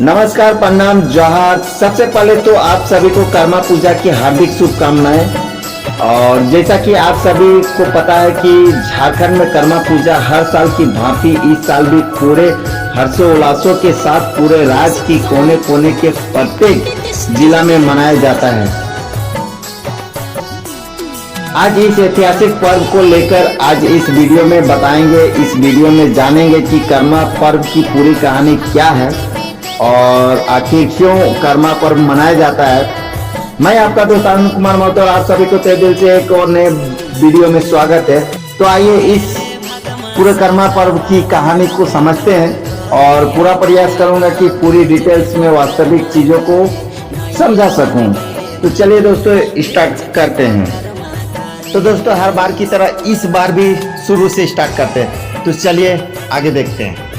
नमस्कार, प्रणाम, जोहार। सबसे पहले तो आप सभी को कर्मा पूजा की हार्दिक शुभकामनाएं। और जैसा कि आप सभी को पता है कि झारखंड में कर्मा पूजा हर साल की भांति इस साल भी पूरे हर्षोल्लासों के साथ पूरे राज्य की कोने कोने के प्रत्येक जिला में मनाया जाता है। आज इस ऐतिहासिक पर्व को लेकर आज इस वीडियो में बताएंगे, इस वीडियो में जानेंगे कि कर्मा पर्व की पूरी कहानी क्या है और आखिर क्यों कर्मा पर्व मनाया जाता है। मैं आपका दोस्त आनंद कुमार महतो और आप सभी को तहे दिल से एक और नए वीडियो में स्वागत है। तो आइए इस पूरे कर्मा पर्व की कहानी को समझते हैं और पूरा प्रयास करूंगा कि पूरी डिटेल्स में वास्तविक चीजों को समझा सकूं। तो चलिए दोस्तों स्टार्ट करते हैं। तो दोस्तों हर बार की तरह इस बार भी शुरू से स्टार्ट करते हैं। तो चलिए आगे देखते हैं।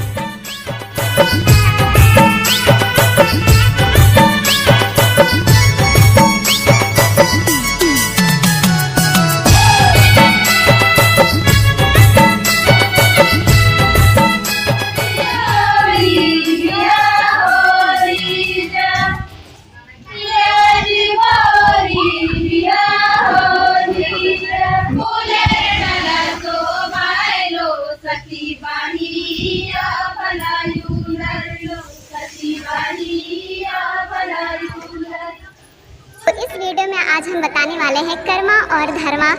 तो इस वीडियो में आज हम बताने वाले हैं कर्मा और धर्मा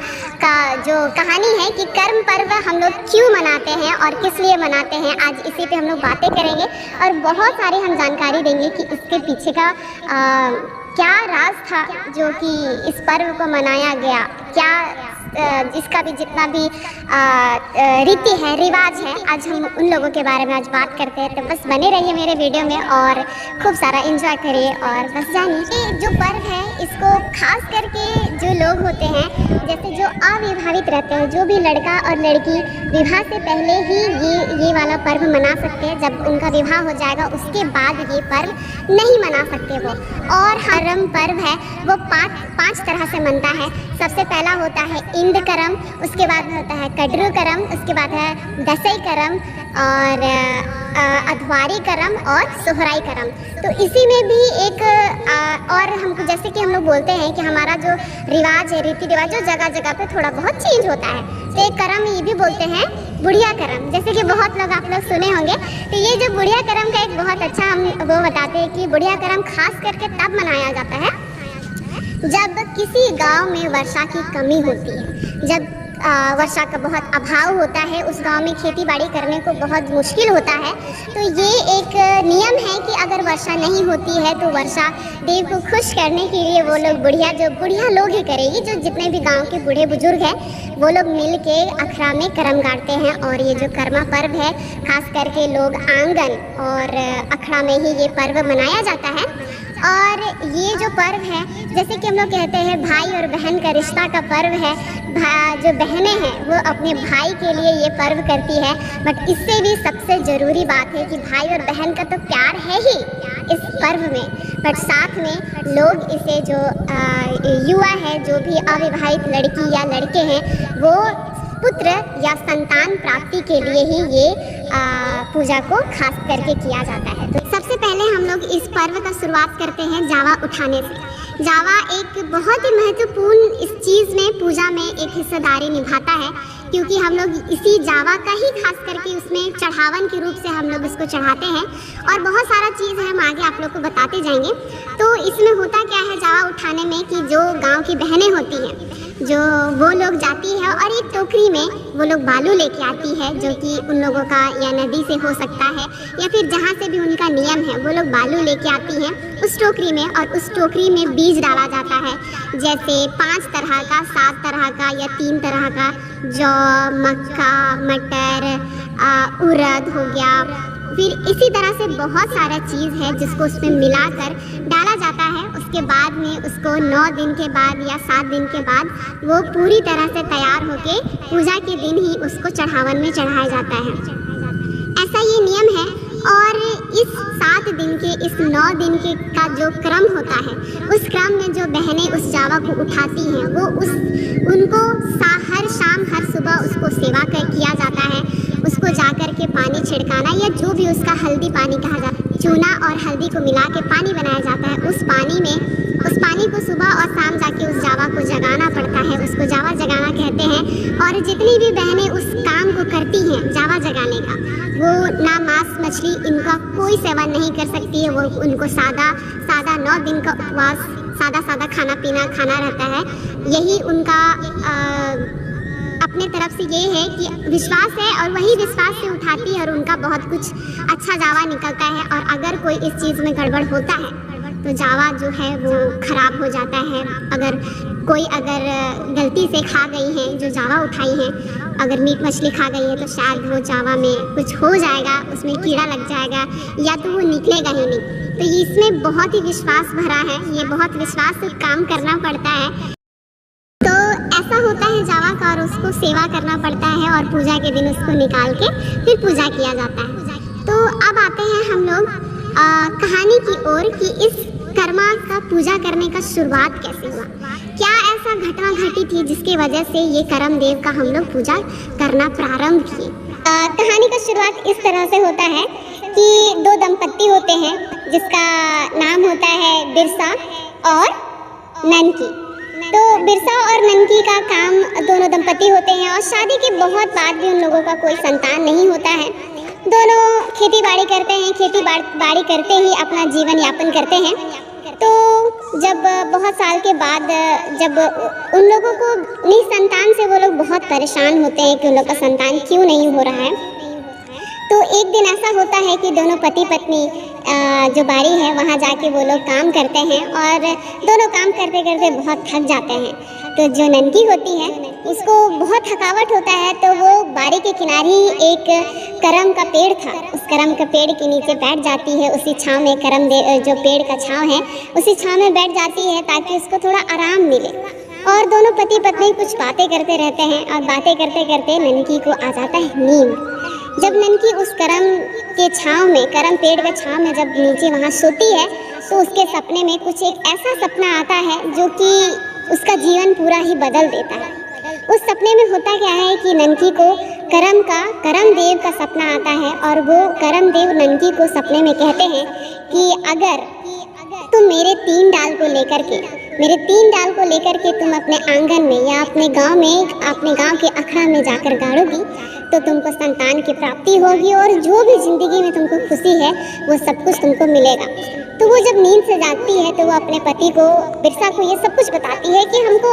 का जो कहानी है कि कर्म पर्व हम लोग क्यों मनाते हैं और किस लिए मनाते हैं। आज इसी पे हम लोग बातें करेंगे और बहुत सारी हम जानकारी देंगे कि इसके पीछे का क्या राज था जो कि इस पर्व को मनाया गया, क्या जिसका भी जितना भी रीति है, रिवाज है, आज हम उन लोगों के बारे में आज बात करते हैं। तो बस बने रहिए मेरे वीडियो में और खूब सारा एंजॉय करिए और बस जानिए कि जो पर्व है इसको खास करके जो लोग होते हैं, जैसे जो अविवाहित रहते हैं, जो भी लड़का और लड़की विवाह से पहले ही ये वाला पर्व मना सकते हैं। जब उनका विवाह हो जाएगा उसके बाद ये पर्व नहीं मना सकते वो। और हरम पर्व है वो पाँच तरह से मनता है। सबसे पहला होता है इंद करम, उसके बाद होता है कड्रू करम, उसके बाद है दसई करम और अधवारी करम और सोहराई करम। तो इसी में भी एक और हमको जैसे कि हम लोग बोलते हैं कि हमारा जो रिवाज है, रीति रिवाज, जो जगह जगह पे थोड़ा बहुत चेंज होता है। तो एक करम ये भी बोलते हैं बुढ़िया करम, जैसे कि बहुत लोग आप लोग सुने होंगे। तो ये जो बुढ़िया करम का एक बहुत अच्छा हम वो बताते हैं कि बुढ़िया करम खास करके तब मनाया जाता है जब किसी गांव में वर्षा की कमी होती है। जब वर्षा का बहुत अभाव होता है, उस गांव में खेती बाड़ी करने को बहुत मुश्किल होता है। तो ये एक नियम है कि अगर वर्षा नहीं होती है तो वर्षा देव को खुश करने के लिए वो लोग बुढ़िया लोग ही करेगी, जो जितने भी गांव के बूढ़े बुजुर्ग हैं वो लोग मिल के अखड़ा में कर्म गाड़ते हैं। और ये जो कर्मा पर्व है खास करके लोग आंगन और अखड़ा में ही ये पर्व मनाया जाता है। और ये जो पर्व है जैसे कि हम लोग कहते हैं भाई और बहन का रिश्ता का पर्व है। जो बहनें हैं वो अपने भाई के लिए ये पर्व करती है। बट इससे भी सबसे ज़रूरी बात है कि भाई और बहन का तो प्यार है ही इस पर्व में, बट साथ में लोग इसे जो युवा है, जो भी अविवाहित लड़की या लड़के हैं, वो पुत्र या संतान प्राप्ति के लिए ही ये पूजा को खास करके किया जाता है। तो सबसे पहले हम लोग इस पर्व का शुरुआत करते हैं जावा उठाने से। जावा एक बहुत ही महत्वपूर्ण इस चीज़ में पूजा में एक हिस्सेदारी निभाता है, क्योंकि हम लोग इसी जावा का ही खास करके उसमें चढ़ावन के रूप से हम लोग इसको चढ़ाते हैं। और बहुत सारा चीज़ है, हम आगे आप लोग को बताते जाएंगे। तो इसमें होता क्या है जावा उठाने में कि जो गांव की बहनें होती हैं, जो वो लोग जाती है और एक टोकरी में वो लोग बालू लेके आती है, जो कि उन लोगों का या नदी से हो सकता है या फिर जहाँ से भी उनका नियम है, वो लोग बालू लेके आती हैं उस टोकरी में। और उस टोकरी में बीज डाला जाता है, जैसे 5 तरह का, 7 तरह का या 3 तरह का, जौ, मक्का, मटर, उड़द हो गया। फिर इसी तरह से बहुत सारा चीज़ है जिसको उसमें मिलाकर डाला जाता है। उसके बाद में उसको 9 दिन के बाद या 7 दिन के बाद वो पूरी तरह से तैयार होके पूजा के दिन ही उसको चढ़ावन में चढ़ाया जाता है। ऐसा ये नियम है। और इस 7 दिन के, इस 9 दिन के का जो क्रम होता है, उस क्रम में जो बहनें उस जावा को उठाती हैं, वो उनको हर शाम हर सुबह उसको सेवा किया जाता है। उसको जाकर के पानी छिड़काना या जो भी उसका हल्दी पानी कहा जाता है चूना और हल्दी को मिला के पानी बनाया जाता है। उस पानी को सुबह और शाम जाके उस जावा को जगाना पड़ता है, उसको जावा जगाना कहते हैं। और जितनी भी बहनें उस काम को करती हैं जावा जगाने का, वो ना मांस मछली इनका कोई सेवन नहीं कर सकती है। वो उनको सादा 9 दिन का उपवास, सादा खाना पीना खाना रहता है। यही उनका अपने तरफ से ये है कि विश्वास है, और वही विश्वास से उठाती है और उनका बहुत कुछ अच्छा जावा निकलता है। और अगर कोई इस चीज़ में गड़बड़ होता है तो जावा जो है वो ख़राब हो जाता है। अगर गलती से खा गई है, जो जावा उठाई है, अगर मीट मछली खा गई है तो शायद वो जावा में कुछ हो जाएगा, उसमें कीड़ा लग जाएगा या तो वो निकलेगा ही नहीं। तो इसमें बहुत ही विश्वास भरा है, ये बहुत विश्वास से काम करना पड़ता है। तो ऐसा होता है जावा का, और उसको सेवा करना पड़ता है और पूजा के दिन उसको निकाल के फिर पूजा किया जाता है। तो अब आते हैं हम लोग कहानी की ओर कि इस कर्मा का पूजा करने का शुरुआत कैसे हुआ, क्या ऐसा घटना घटी थी जिसकी वजह से ये करम देव का हम लोग पूजा करना प्रारंभ किए। कहानी का शुरुआत इस तरह से होता है कि 2 दंपत्ति होते हैं जिसका नाम होता है बिरसा और ननकी। तो बिरसा और ननकी का काम, दोनों दंपत्ति होते हैं और शादी के बहुत बाद भी उन लोगों का कोई संतान नहीं होता है। दोनों खेती बाड़ी करते हैं, खेती बाड़ी करते ही अपना जीवन यापन करते हैं। तो जब बहुत साल के बाद जब उन लोगों को निसंतान से वो लोग बहुत परेशान होते हैं कि उन लोग का संतान क्यों नहीं हो रहा है। तो एक दिन ऐसा होता है कि दोनों पति पत्नी जो बाड़ी है वहाँ जाके वो लोग काम करते हैं और दोनों काम करते करते बहुत थक जाते हैं। तो जो ननकी होती है उसको बहुत थकावट होता है, तो वो बाड़ी के किनारे ही एक करम का पेड़ था, उस करम के पेड़ के नीचे बैठ जाती है। उसी छांव में जो पेड़ का छांव है उसी छांव में बैठ जाती है ताकि उसको थोड़ा आराम मिले। और दोनों पति पत्नी कुछ बातें करते रहते हैं और बातें करते करते ननकी को आ जाता है नींद। जब ननकी उस करम के छांव में, करम पेड़ के छांव में जब नीचे वहाँ सोती है तो उसके सपने में कुछ एक ऐसा सपना आता है जो कि उसका जीवन पूरा ही बदल देता है। उस सपने में होता क्या है कि ननकी को करम देव का सपना आता है और वो करम देव ननकी को सपने में कहते हैं कि अगर तुम मेरे 3 डाल को लेकर के तुम अपने आंगन में या अपने गांव के अखड़ा में जाकर गाड़ोगी तो तुमको संतान की प्राप्ति होगी और जो भी जिंदगी में तुमको खुशी है वो सब कुछ तुमको मिलेगा। तो वो जब नींद से जागती है तो वो अपने पति को, बिरसा को, ये सब कुछ बताती है कि हमको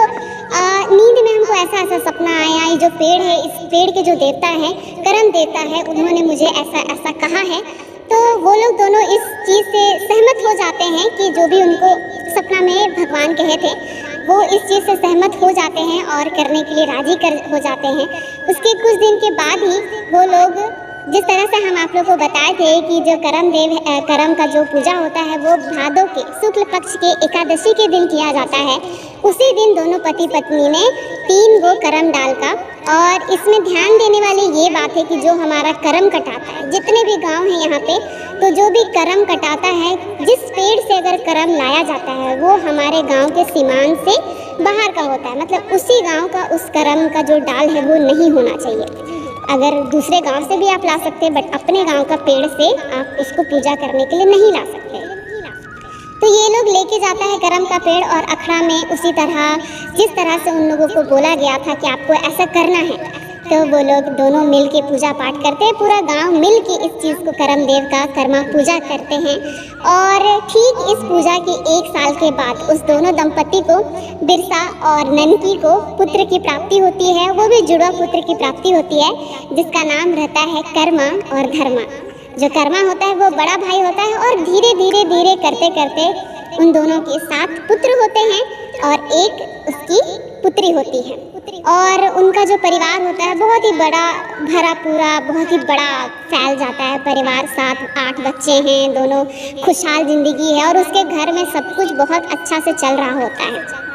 नींद में हमको ऐसा सपना आया, ये जो पेड़ है, इस पेड़ के जो देवता है, करम देवता है, उन्होंने मुझे ऐसा कहा है। तो वो लोग दोनों इस चीज़ से सहमत हो जाते हैं कि जो भी उनको सपना में भगवान कहे थे वो इस चीज़ से सहमत हो जाते हैं और करने के लिए राजी हो जाते हैं। उसके कुछ दिन के बाद ही वो लोग, जिस तरह से हम आप लोग को बताए थे कि जो करम का जो पूजा होता है वो भादों के शुक्ल पक्ष के एकादशी के दिन किया जाता है, उसी दिन दोनों पति पत्नी ने 3 गो करम डाल का। और इसमें ध्यान देने वाली ये बात है कि जो हमारा करम कटाता है, जितने भी गांव हैं यहाँ पे, तो जो भी करम कटाता है, जिस पेड़ से अगर करम लाया जाता है वो हमारे गांव के सीमांत से बाहर का होता है। मतलब उसी गांव का उस करम का जो डाल है वो नहीं होना चाहिए। अगर दूसरे गांव से भी आप ला सकते हैं बट अपने गांव का पेड़ से आप उसको पूजा करने के लिए नहीं ला सकते। तो ये लोग लेके जाता है करम का पेड़ और अखड़ा में उसी तरह जिस तरह से उन लोगों को बोला गया था कि आपको ऐसा करना है, तो वो लोग दोनों मिल के पूजा पाठ करते हैं। पूरा गांव मिल के इस चीज़ को करम देव का कर्मा पूजा करते हैं। और ठीक इस पूजा के 1 साल के बाद उस दोनों दंपति को, बिरसा और ननकी को, पुत्र की प्राप्ति होती है। वो भी जुड़वा पुत्र की प्राप्ति होती है जिसका नाम रहता है कर्मा और धर्मा। जो कर्मा होता है वो बड़ा भाई होता है और धीरे करते करते उन दोनों के 7 पुत्र होते हैं और एक उसकी पुत्री होती है। और उनका जो परिवार होता है बहुत ही बड़ा भरा पूरा, बहुत ही बड़ा फैल जाता है परिवार। 7-8 बच्चे हैं, दोनों खुशहाल जिंदगी है और उसके घर में सब कुछ बहुत अच्छा से चल रहा होता है।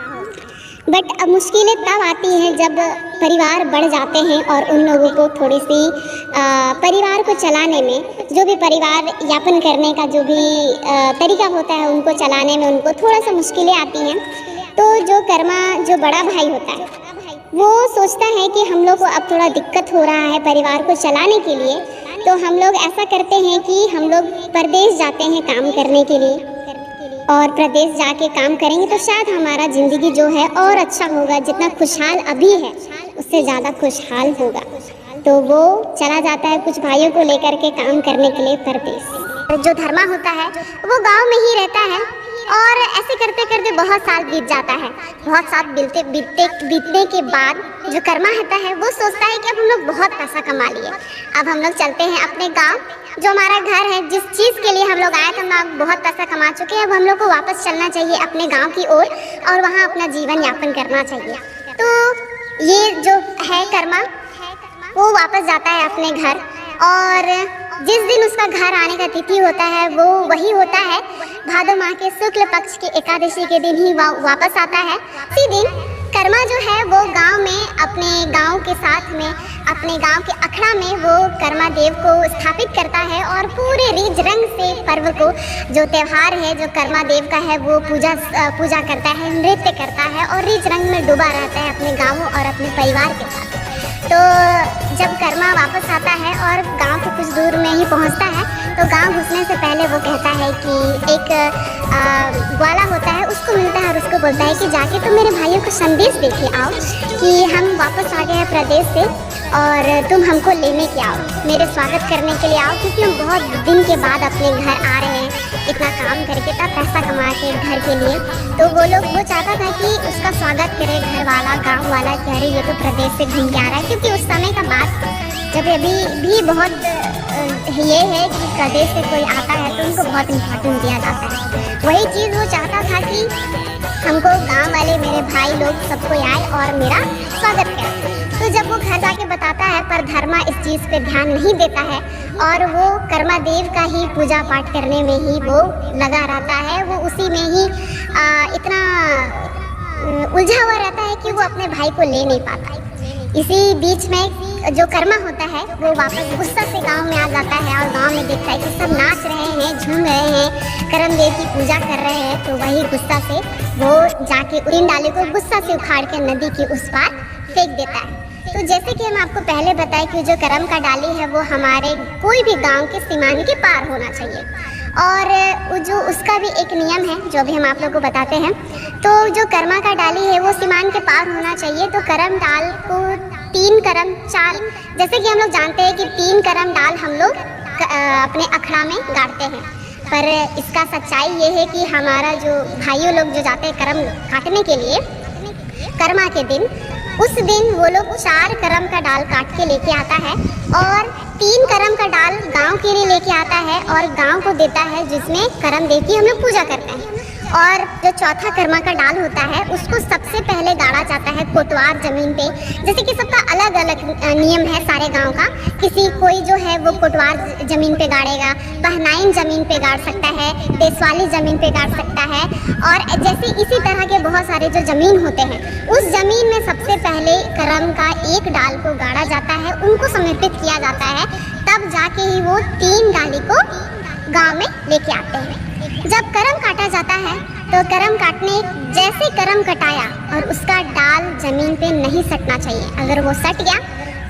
बट अब मुश्किलें तब आती हैं जब परिवार बढ़ जाते हैं और उन लोगों को थोड़ी सी परिवार को चलाने में, जो भी परिवार यापन करने का जो भी तरीका होता है उनको चलाने में उनको थोड़ा सा मुश्किलें आती हैं। तो जो कर्मा, जो बड़ा भाई होता है, वो सोचता है कि हम लोग को अब थोड़ा दिक्कत हो रहा है परिवार को चलाने के लिए, तो हम लोग ऐसा करते हैं कि हम लोग परदेश जाते हैं काम करने के लिए, और प्रदेश जाके काम करेंगे तो शायद हमारा ज़िंदगी जो है और अच्छा होगा, जितना खुशहाल अभी है उससे ज़्यादा खुशहाल होगा। तो वो चला जाता है कुछ भाइयों को लेकर के काम करने के लिए परदेश। जो धर्मा होता है वो गांव में ही रहता है, और ऐसे करते करते बहुत साल बीत जाता है। बहुत साल बीतने के बाद जो कर्मा होता है वो सोचता है कि अब हम लोग बहुत पैसा कमा लिए, अब हम लोग चलते हैं अपने गांव, जो हमारा घर है, जिस चीज़ के लिए हम लोग आए थे, हम लोग बहुत पैसा कमा चुके हैं, अब हम लोग को वापस चलना चाहिए अपने गांव की ओर और वहाँ अपना जीवन यापन करना चाहिए। तो ये जो है कर्मा वो वापस जाता है अपने घर, और जिस दिन उसका घर आने का तिथि होता है वो वही होता है भादो माह के शुक्ल पक्ष की एकादशी के दिन ही वापस आता है। इसी दिन कर्मा जो है वो गांव में अपने गांव के साथ में अपने गांव के अखड़ा में वो कर्मा देव को स्थापित करता है, और पूरे रीझ रंग से पर्व को, जो त्यौहार है जो कर्मा देव का है, वो पूजा करता है, नृत्य करता है और रीझ रंग में डूबा रहता है अपने गाँव और अपने परिवार के साथ। तो जब कर्मा वापस आता है और गांव से कुछ दूर में ही पहुंचता है, तो गांव घुसने से पहले वो कहता है कि एक ग्वाला होता है उसको मिलता है और उसको बोलता है कि जाके तुम मेरे भाइयों को संदेश देके आओ कि हम वापस आ गए हैं प्रदेश से और तुम हमको लेने के आओ, मेरे स्वागत करने के लिए आओ, क्योंकि हम बहुत दिन के बाद अपने घर आ रहे हैं, इतना काम करके तब पैसा कमा के घर के लिए। तो वो चाहता था कि उसका स्वागत करे घर वाला, गाँव वाला, कि अरे ये तो प्रदेश से घूम के आ रहा है, क्योंकि उस समय का बात जब अभी भी बहुत ये है कि प्रदेश से कोई आता है तो उनको बहुत इम्पोर्टेंस दिया जाता है। वही चीज़ वो चाहता था कि हमको गांव वाले मेरे भाई लोग सब कोई आए और मेरा स्वागत करे। तो जब वो घर जाके बताता है, पर धर्मा इस चीज़ पे ध्यान नहीं देता है और वो कर्मा देव का ही पूजा पाठ करने में ही वो लगा रहता है, वो उसी में ही इतना उलझा हुआ रहता है कि वो अपने भाई को ले नहीं पाता। इसी बीच में जो कर्मा होता है वो वापस गुस्सा से गांव में आ जाता है और गांव में देखता है कि सब नाच रहे हैं, झूम रहे हैं, कर्म देव की पूजा कर रहे हैं, तो वही गुस्सा से वो जाके उन डाली को गुस्सा से उखाड़ के नदी के उस पार फेंक देता है। तो जैसे कि हम आपको पहले बताए कि जो कर्म का डाली है वो हमारे कोई भी गांव के सीमाने के पार होना चाहिए, और जो उसका भी एक नियम है जो भी हम आप लोग को बताते हैं। तो जो कर्मा का डाली है वो सीमान के पार होना चाहिए। तो कर्म डाल को 3 कर्म 4, जैसे कि हम लोग जानते हैं कि 3 कर्म डाल हम लोग अपने अखड़ा में गाड़ते हैं, पर इसका सच्चाई ये है कि हमारा जो भाइयों लोग जो जाते हैं कर्म काटने के लिए कर्मा के दिन, उस दिन वो लोग 4 कर्म का डाल काट के लेके आता है और 3 कर्म का डाल गांव के लिए लेके आता है और गांव को देता है, जिसमें कर्म देव की हम लोग पूजा करते हैं। और जो चौथा कर्मा का डाल होता है उसको सबसे पहले गाड़ा जाता है कोटवार जमीन पे। जैसे कि सबका अलग अलग नियम है सारे गांव का, किसी कोई जो है वो कोटवार जमीन पे गाड़ेगा, पहनाइन जमीन पे गाड़ सकता है, देशवाली जमीन पे गाड़ सकता है, और जैसे इसी तरह के बहुत सारे जो जमीन होते हैं उस जमीन में सबसे पहले कर्म का एक डाल को गाड़ा जाता है, उनको समर्पित किया जाता है, तब जाके ही वो 3 डाली को गाँव में लेके आते हैं। जब कर्म काटा जाता है तो कर्म काटने जैसे कर्म कटाया और उसका डाल जमीन पे नहीं सटना चाहिए, अगर वो सट गया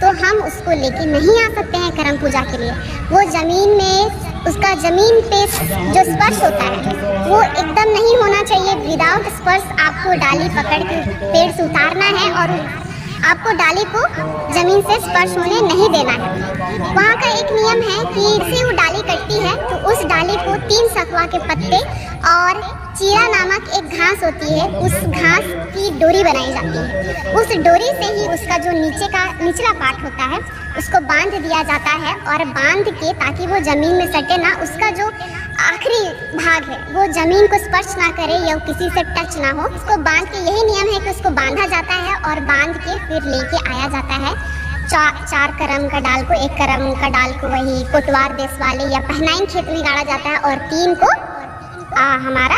तो हम उसको लेके नहीं आ सकते हैं कर्म पूजा के लिए। वो जमीन में उसका जमीन पे जो स्पर्श होता है वो एकदम नहीं होना चाहिए। विदाउट स्पर्श आपको डाली पकड़ के पेड़ से उतारना है और आपको डाली को जमीन से स्पर्श होने नहीं देना है। वहाँ का एक नियम है कि जैसे वो डाली कटती है तो उस डाली को 3 सखुआ के पत्ते और चीरा नामक एक घास होती है, उस घास की डोरी बनाई जाती है। उस डोरी से ही उसका जो निचला पार्ट होता है उसको बांध दिया जाता है, और बांध के ताकि वो जमीन में सटे ना, उसका जो आखिरी भाग है वो जमीन को स्पर्श ना करे या किसी से टच ना हो, उसको बांध के, यही नियम है कि उसको बांधा जाता है और बांध के फिर लेके आया जाता है। 4 कर्म का डाल को, 1 कर्म का डाल को वही कोटवार देश वाले या पहनाइन खेत में गाड़ा जाता है और 3 को हमारा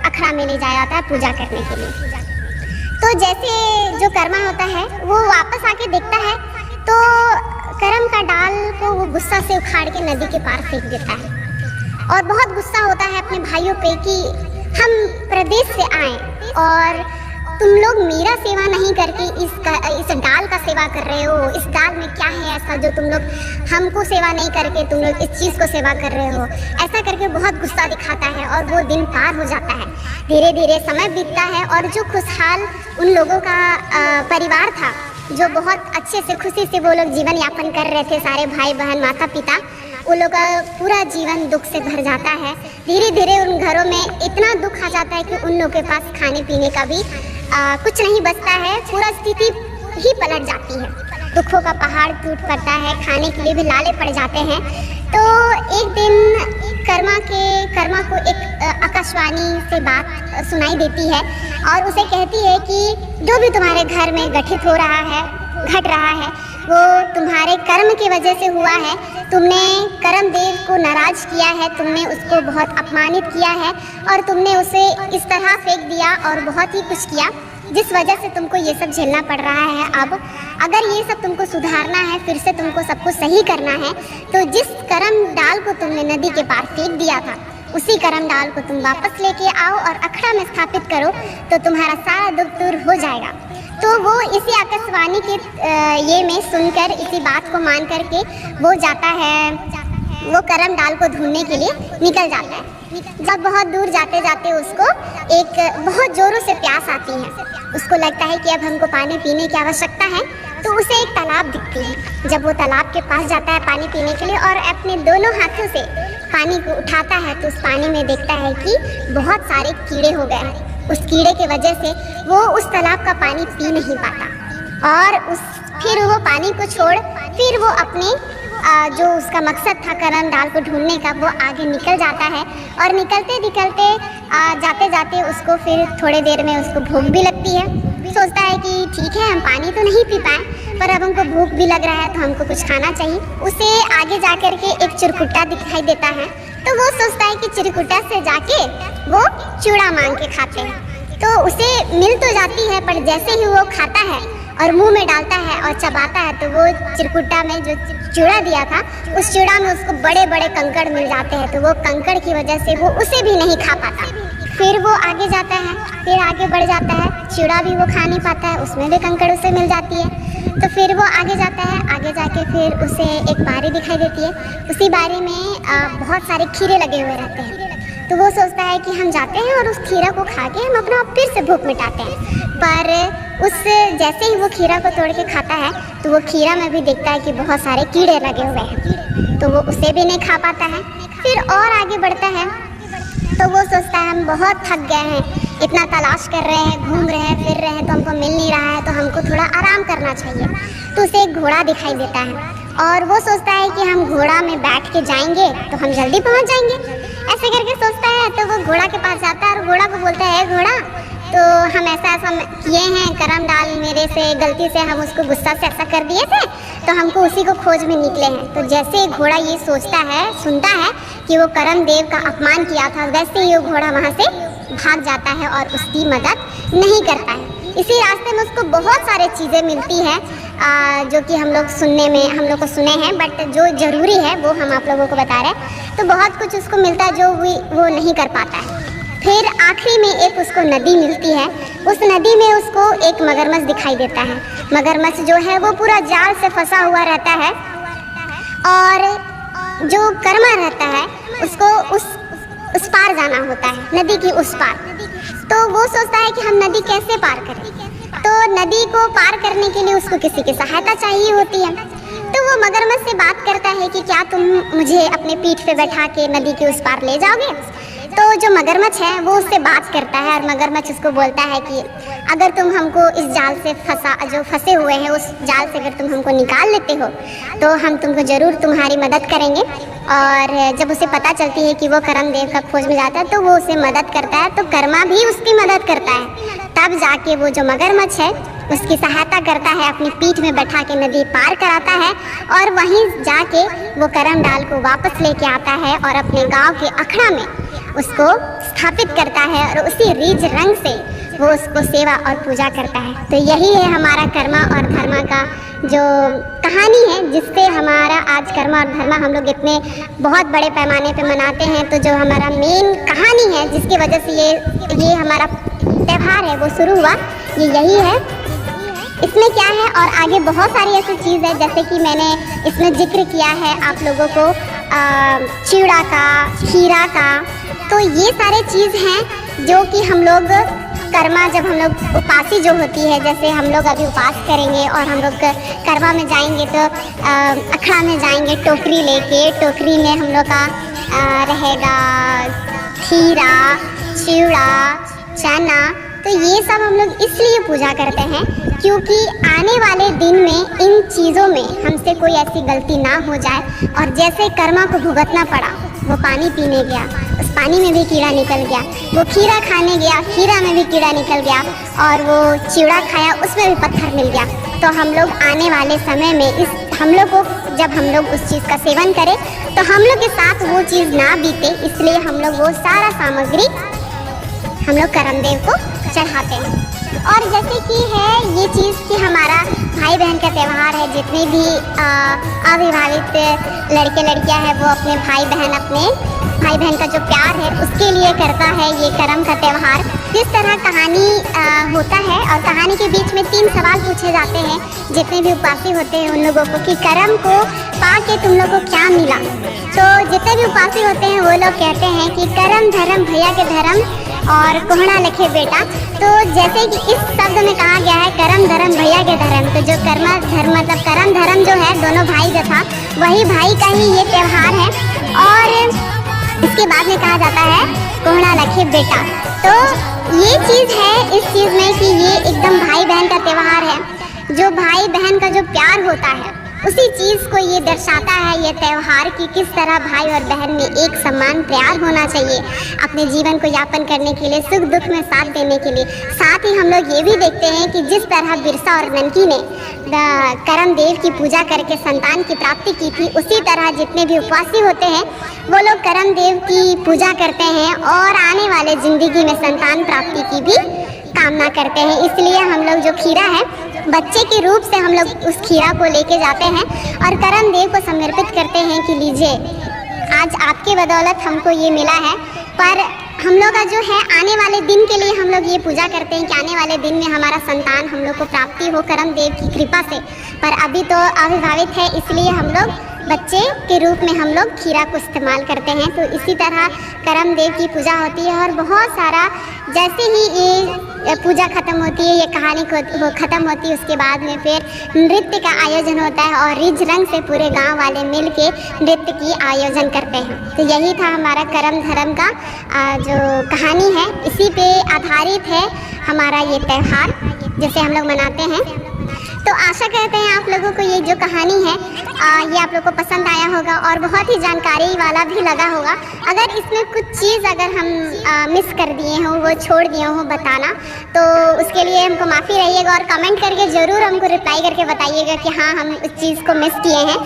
अखड़ा में ले जाया जाता है पूजा करने के लिए। तो जैसे जो कर्मा होता है वो वापस आके देखता है तो कर्म का डाल को वो गुस्सा से उखाड़ के नदी के पार फेंक देता है और बहुत गुस्सा होता है अपने भाइयों पे कि हम प्रदेश से आए और तुम लोग मेरा सेवा नहीं करके इस डाल का सेवा कर रहे हो। इस डाल में क्या है ऐसा जो तुम लोग हमको सेवा नहीं करके तुम लोग इस चीज़ को सेवा कर रहे हो। ऐसा करके बहुत गुस्सा दिखाता है और वो दिन पार हो जाता है। धीरे धीरे समय बीतता है और जो खुशहाल उन लोगों का परिवार था, जो बहुत अच्छे से खुशी से वो लोग जीवन यापन कर रहे थे, सारे भाई बहन माता पिता, उन लोगों का पूरा जीवन दुख से भर जाता है। धीरे धीरे उन घरों में इतना दुख आ जाता है कि उन लोगों के पास खाने पीने का भी कुछ नहीं बचता है। पूरा स्थिति ही पलट जाती है। दुखों का पहाड़ टूट पड़ता है, खाने के लिए भी लाले पड़ जाते हैं। तो एक दिन कर्मा को एक आकाशवाणी से बात सुनाई देती है और उसे कहती है कि जो भी तुम्हारे घर में घट रहा है वो तुम्हारे कर्म की वजह से हुआ है। तुमने कर्म देव को नाराज किया है, तुमने उसको बहुत अपमानित किया है और तुमने उसे इस तरह फेंक दिया और बहुत ही कुछ किया जिस वजह से तुमको ये सब झेलना पड़ रहा है। अब अगर ये सब तुमको सुधारना है, फिर से तुमको सब कुछ सही करना है, तो जिस कर्म डाल को तुमने नदी के पार फेंक दिया था, उसी कर्म डाल को तुम वापस लेके आओ और अखड़ा में स्थापित करो, तो तुम्हारा सारा दुख दूर हो जाएगा। तो वो इसी आकाशवाणी के ये में सुनकर, इसी बात को मान करके वो जाता है, वो कर्म डाल को ढूंढने के लिए निकल जाता है। जब बहुत दूर जाते जाते उसको एक बहुत जोरों से प्यास आती है। उसको लगता है कि अब हमको पानी पीने की आवश्यकता है, तो उसे एक तालाब दिखती है। जब वो तालाब के पास जाता है पानी पीने के लिए और अपने दोनों हाथों से पानी को उठाता है, तो उस पानी में देखता है कि बहुत सारे कीड़े हो गए हैं। उस कीड़े की वजह से वो उस तालाब का पानी पी नहीं पाता और फिर वो पानी को छोड़ फिर वो अपने जो उसका मकसद था कर्म डाल को ढूंढने का, वो आगे निकल जाता है। और निकलते निकलते जाते जाते उसको फिर थोड़ी देर में उसको भूख भी लगती है। सोचता है कि ठीक है, हम पानी तो नहीं पी पाए, पर अब हमको भूख भी लग रहा है, तो हमको कुछ खाना चाहिए। उसे आगे जा कर के एक चिरकुट्टा दिखाई देता है, तो वो सोचता है कि चिरकुट्टा से जाके वो चूड़ा मांग के खाते हैं। तो उसे मिल तो जाती है, पर जैसे ही वो खाता है और मुंह में डालता है और चबाता है, तो वो चिरकुट्टा में जो चूड़ा दिया था, उस चूड़ा में उसको बड़े बड़े कंकड़ मिल जाते हैं। तो वो कंकड़ की वजह से वो उसे भी नहीं खा पाता। फिर वो आगे जाता है, फिर आगे बढ़ जाता है, चूड़ा भी वो खा नहीं पाता है, उसमें भी कंकड़ उसे मिल जाती है। तो फिर वो आगे जाता है, आगे जाके फिर उसे एक बारी दिखाई देती है। उसी बारी में बहुत सारे खीरे लगे हुए रहते हैं। तो वो सोचता है कि हम जाते हैं और उस खीरा को खा के हम अपना फिर से भूख मिटाते हैं। पर जैसे ही वो खीरा को तोड़ के खाता है, तो वो खीरा में भी देखता है कि बहुत सारे कीड़े लगे हुए हैं, तो वो उसे भी नहीं खा पाता है। फिर और आगे बढ़ता है, तो वो सोचता है हम बहुत थक गए हैं, इतना तलाश कर रहे हैं, घूम रहे हैं, फिर रहे हैं, तो हमको मिल नहीं रहा है, तो हमको थोड़ा आराम करना चाहिए। तो उसे एक घोड़ा दिखाई देता है और वो सोचता है कि हम घोड़ा में बैठ के जाएंगे तो हम जल्दी पहुंच जाएंगे। ऐसे करके सोचता है, तो वो घोड़ा के पास जाता है और घोड़ा को बोलता है, घोड़ा, तो हम ऐसा किए हैं, करम डाल मेरे से गलती से हम उसको गुस्सा से ऐसा कर दिए थे, तो हमको उसी को खोज में निकले हैं। तो जैसे ही घोड़ा ये सोचता है, सुनता है कि वो करम देव का अपमान किया था, वैसे ही वो घोड़ा वहाँ से भाग जाता है और उसकी मदद नहीं करता है। इसी रास्ते में उसको बहुत सारी चीज़ें मिलती हैं जो कि हम लोग को सुने हैं, बट जो ज़रूरी है वो हम आप लोगों को बता रहे हैं। तो बहुत कुछ उसको मिलता है जो वो नहीं कर पाता है। फिर आखिरी में एक उसको नदी मिलती है। उस नदी में उसको एक मगरमच्छ दिखाई देता है। मगरमच्छ जो है वो पूरा जाल से फंसा हुआ रहता है और जो कर्मा रहता है उसको उस पार जाना होता है, नदी की उस पार। तो वो सोचता है कि हम नदी कैसे पार करें। तो नदी को पार करने के लिए उसको किसी की सहायता चाहिए होती है। तो वो मगरमच्छ से बात करता है कि क्या तुम मुझे अपने पीठ पे बैठा के नदी के उस पार ले जाओगे। तो जो मगरमच्छ है वो उससे बात करता है और मगरमच्छ उसको बोलता है कि अगर तुम हमको इस जाल से फंसे हुए हैं, उस जाल से अगर तुम हमको निकाल लेते हो तो हम तुमको ज़रूर तुम्हारी मदद करेंगे। और जब उसे पता चलती है कि वो करम देव का खोज में जाता है तो वो उसे मदद करता है, तो कर्मा भी उसकी मदद करता है। तब जाके वो जो मगरमच्छ है उसकी सहायता करता है, अपनी पीठ में बैठा के नदी पार कराता है और वहीं जाके वो करम डाल को वापस लेके आता है और अपने गांव के अखड़ा में उसको स्थापित करता है और उसी रीझ रंग से वो उसको सेवा और पूजा करता है। तो यही है हमारा कर्मा और धर्मा का जो कहानी है, जिससे हमारा आज कर्मा और धर्मा हम लोग इतने बहुत बड़े पैमाने पे मनाते हैं। तो जो हमारा मेन कहानी है जिसकी वजह से ये हमारा त्यौहार है वो शुरू हुआ, ये यही है। इसमें क्या है और आगे बहुत सारी ऐसी चीज़ है, जैसे कि मैंने इसमें जिक्र किया है आप लोगों को चिवड़ा का, खीरा का। तो ये सारे चीज़ हैं जो कि हम लोग कर्मा, जब हम लोग उपासी जो होती है, जैसे हम लोग अभी उपास करेंगे और हम लोग कर्मा में जाएंगे तो अखड़ा में जाएंगे टोकरी लेके। टोकरी में हम लोग का रहेगा खीरा, चिवड़ा, चना। तो ये सब हम लोग इसलिए पूजा करते हैं क्योंकि आने वाले दिन में इन चीज़ों में हमसे कोई ऐसी गलती ना हो जाए। और जैसे कर्मा को भुगतना पड़ा, वो पानी पीने गया, उस पानी में भी कीड़ा निकल गया, वो खीरा खाने गया, खीरा में भी कीड़ा निकल गया, और वो चिवड़ा खाया, उसमें भी पत्थर मिल गया। तो हम लोग आने वाले समय में हम लोग को, जब हम लोग उस चीज़ का सेवन करें तो हम लोग के साथ वो चीज़ ना बीते, इसलिए हम लोग वो सारा सामग्री हम लोग करमदेव को चढ़ाते हैं। और जैसे कि है ये चीज़ कि हमारा भाई बहन का त्यौहार है, जितने भी अविवाहित लड़के लड़कियां हैं वो अपने भाई बहन का जो प्यार है उसके लिए करता है ये करम का त्यौहार। जिस तरह कहानी होता है, और कहानी के बीच में 3 सवाल पूछे जाते हैं जितने भी उपासी होते हैं उन लोगों को, कि करम को पा के तुम लोग को क्या मिला। तो जितने भी उपासी होते हैं वो लोग कहते हैं कि करम धर्म भैया के धर्म और कोहड़ा लखे बेटा। तो जैसे कि इस शब्द में कहा गया है करम धर्म भैया के धर्म, तो जो कर्मा धर्म मतलब करम धर्म जो है दोनों भाई का था, वही भाई का ही ये त्यौहार है। और इसके बाद में कहा जाता है कोहड़ा लखे बेटा। तो ये चीज़ है इस चीज़ में कि ये एकदम भाई बहन का त्यौहार है। जो भाई बहन का जो प्यार होता है उसी चीज़ को ये दर्शाता है ये त्यौहार, कि किस तरह भाई और बहन में एक समान प्यार होना चाहिए अपने जीवन को यापन करने के लिए, सुख दुख में साथ देने के लिए। साथ ही हम लोग ये भी देखते हैं कि जिस तरह बिरसा और ननकी ने करम देव की पूजा करके संतान की प्राप्ति की थी, उसी तरह जितने भी उपवासी होते हैं वो लोग करम देव की पूजा करते हैं और आने वाले ज़िंदगी में संतान प्राप्ति की भी कामना करते हैं। इसलिए हम लोग जो खीरा है बच्चे के रूप से हम लोग उस खीरा को लेके जाते हैं और करम देव को समर्पित करते हैं कि लीजिए आज आपके बदौलत हमको ये मिला है। पर हम लोग का जो है आने वाले दिन के लिए हम लोग ये पूजा करते हैं कि आने वाले दिन में हमारा संतान हम लोग को प्राप्ति हो करम देव की कृपा से। पर अभी तो अविवाहित है, इसलिए हम लोग बच्चे के रूप में हम लोग खीरा को इस्तेमाल करते हैं। तो इसी तरह करम देव की पूजा होती है। और बहुत सारा जैसे ही ये पूजा ख़त्म होती है, ये कहानी को ख़त्म होती है, उसके बाद में फिर नृत्य का आयोजन होता है और रिज रंग से पूरे गांव वाले मिल के नृत्य की आयोजन करते हैं। तो यही था हमारा करम धर्म का जो कहानी है, इसी पे आधारित है हमारा ये त्यौहार जिसे हम लोग मनाते हैं। तो आशा करते हैं आप लोगों को ये जो कहानी है ये आप लोगों को पसंद आया होगा और बहुत ही जानकारी वाला भी लगा होगा। अगर इसमें कुछ चीज़ अगर हम मिस कर दिए हों, वो छोड़ दिए हों बताना, तो उसके लिए हमको माफ़ी रहिएगा। और कमेंट करके ज़रूर हमको रिप्लाई करके बताइएगा कि हाँ हम उस चीज़ को मिस किए हैं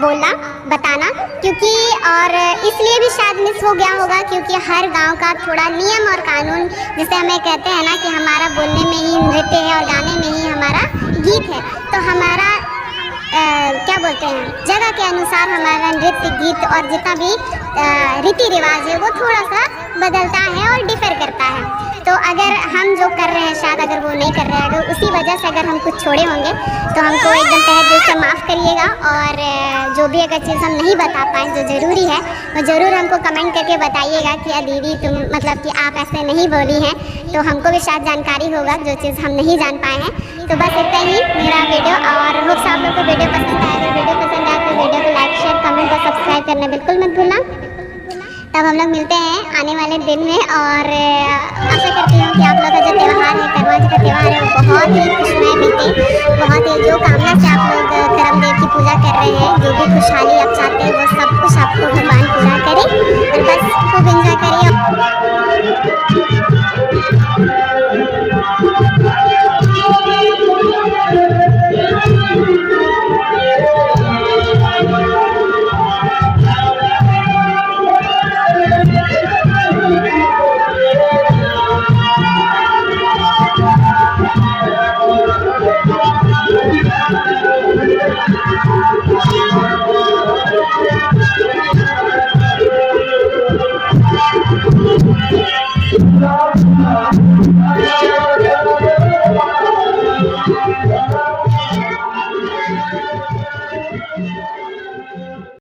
बोलना बताना। क्योंकि और इसलिए भी शायद मिस हो गया होगा क्योंकि हर गाँव का थोड़ा नियम और कानून, जैसे हमें कहते हैं ना कि हमारा बोलने में ही नृत्य है और गाने में ही हमारा गीत है। तो हमारा क्या बोलते हैं जगह के अनुसार हमारा नृत्य गीत और जितना भी रीति रिवाज है वो थोड़ा सा बदलता है और डिफर करता है। तो अगर हम जो कर रहे हैं शायद अगर वो नहीं कर रहे हैं, अगर उसी वजह से अगर हम कुछ छोड़े होंगे तो हमको एकदम तहे दिल से माफ़ करिएगा। और जो भी अगर चीज़ हम नहीं बता पाए जो ज़रूरी है वो ज़रूर हमको कमेंट करके बताइएगा कि दीदी तुम मतलब कि आप ऐसे नहीं बोली हैं, तो हमको भी शायद जानकारी होगा जो चीज़ हम नहीं जान पाए हैं। तो बस इतना ही मेरा वीडियो, और होप्स आप लोग को वीडियो पसंद आया। अगर वीडियो पसंद आया तो वीडियो को लाइक शेयर कमेंट और सब्सक्राइब करना बिल्कुल मत भूलना। तब हम लोग मिलते हैं आने वाले दिन में। और आशा करती हूँ कि आप लोग का जो त्यौहार है करवा चौथ का त्यौहार है वो बहुत ही खुशमय बीते, बहुत ही जो कामना से आप लोग करम देव की पूजा कर रहे हैं, जो भी खुशहाली आप चाहते हैं वो सब कुछ आपको भगवान पूरा करे। और बस खूब एंजॉय करिए।